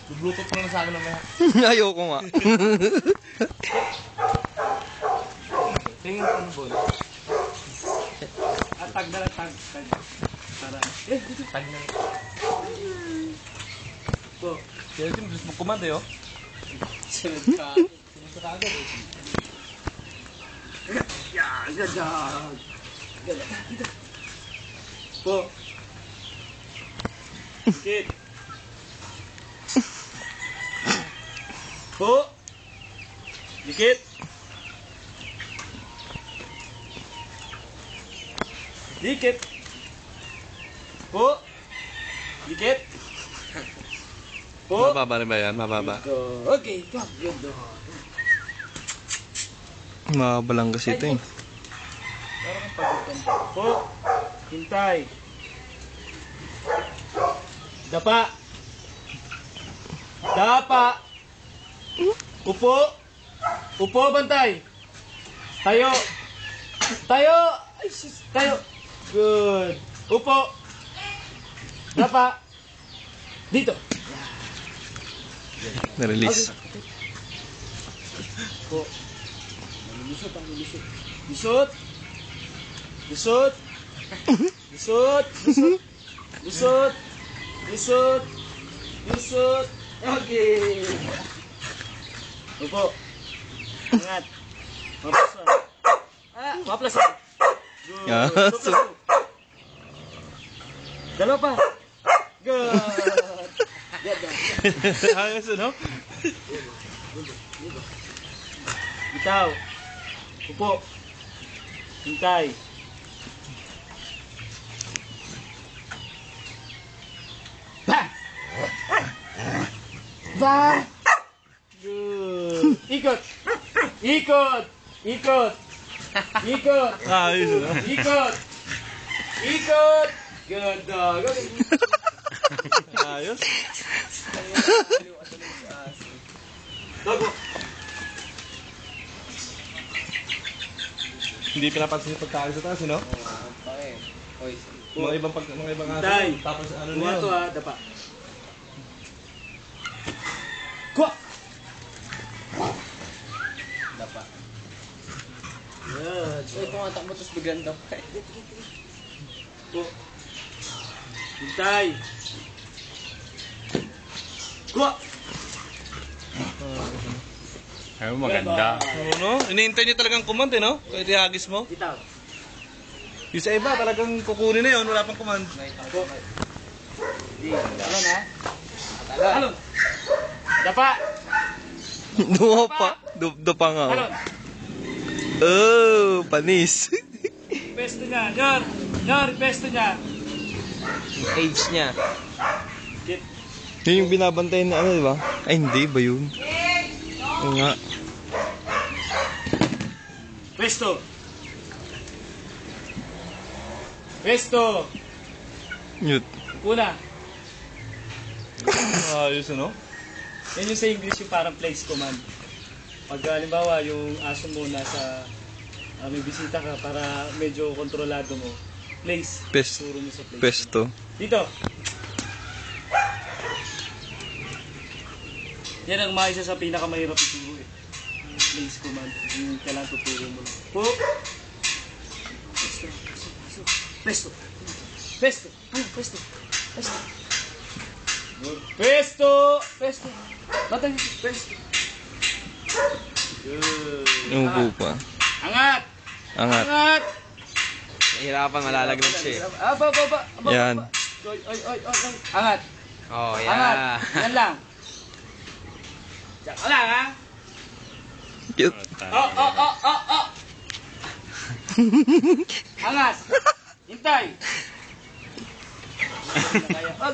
Bluetooth mo na sa akin naman. Ayoko nga. Tingin ko ang ball. Tag na lang, tag. Para, dito. Tag na lang. Po. Kaya ito, bilis mag-command eh, oh. Sunod ka agad eh. Ganda. Dito. Po. Dikit. Po. Dikit. Dikit. Po. Dikit. Po. Mababa rin ba yan? Mababa. Okay, come. Good. Mababa lang kasi ito eh. Parang pagkutan po. Hintay. Dapa. Dapa. Upo. Upo, bantay. Tayo. Tayo. Ay, sis. Tayo. Good. Upo. Dapa. Dito. Na-release. Upo. Lusot ang lusot. Lusot. Lusot. Lusot. Lusot. Lusot. Lusot. Lusot. Okay. Upo. Angat. Maplasan. Maplasan. Good. Yeah. Dalawa pa. Good. Ayos, no? Bitaw. Upo. Hintay. Ba! Ba! Good. Ikot. Ikot. Ikot. Ikot. Ayos, no? Ikot. Ikot. Good dog. Ayos. Dogo. Hindi pinapansin yung pagkain sa taas, no? Mga ibang aso. Tay. Tapos ano na Kuha yun? to ha, dapa. Kuha! Dapa. Good. Ito nga takbo tapos biglang daw. Kuha. Hintay. Kuha! Ay, maganda. Oo, no? Iniintay niya talagang command, eh, no? Kahit ihagis mo. Bitaw. Yung sa iba, talagang kukunin na yun. Wala pang command. Di. Talon ha? Talon. Dapa. Dupa nga. Talon. Oh, panis. Pesto niya. Nyor. Nyor, pesto niya. Yung age niya. Kit. Yun yung binabantayan na ano, di ba? Ay, hindi ba yun? Oo nga. Pesto. Pesto. Mute. Una. Ayos, ano? Yan yung sa English yung parang place command. Pag halimbawa yung aso mo nasa may bisita ka para medyo kontrolado mo. Place. Turo mo sa place. Pesto. Dito. Yan ang maisa sa pinakamahirap ituro eh. Place command. Yung kailangan tuturo mo lang. Po. Pesto. Pesto. Pesto. Pesto. Pesto. Pesto. Pesto. Batang pesto. Good. Umupo pa. Angat. Angat. Angat. Nahirapan, malalaglag siya eh. Aba. Yan. Oy. Angat. Oh, Angat. yeah. Yan lang. Diyan ka lang, ha? Cute. Oh. Angat. Hintay.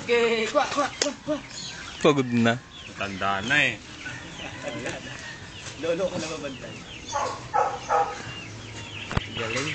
Okay. Kwa. Pagod na. Tanda na eh. Lolo ko na mabantay. Galing.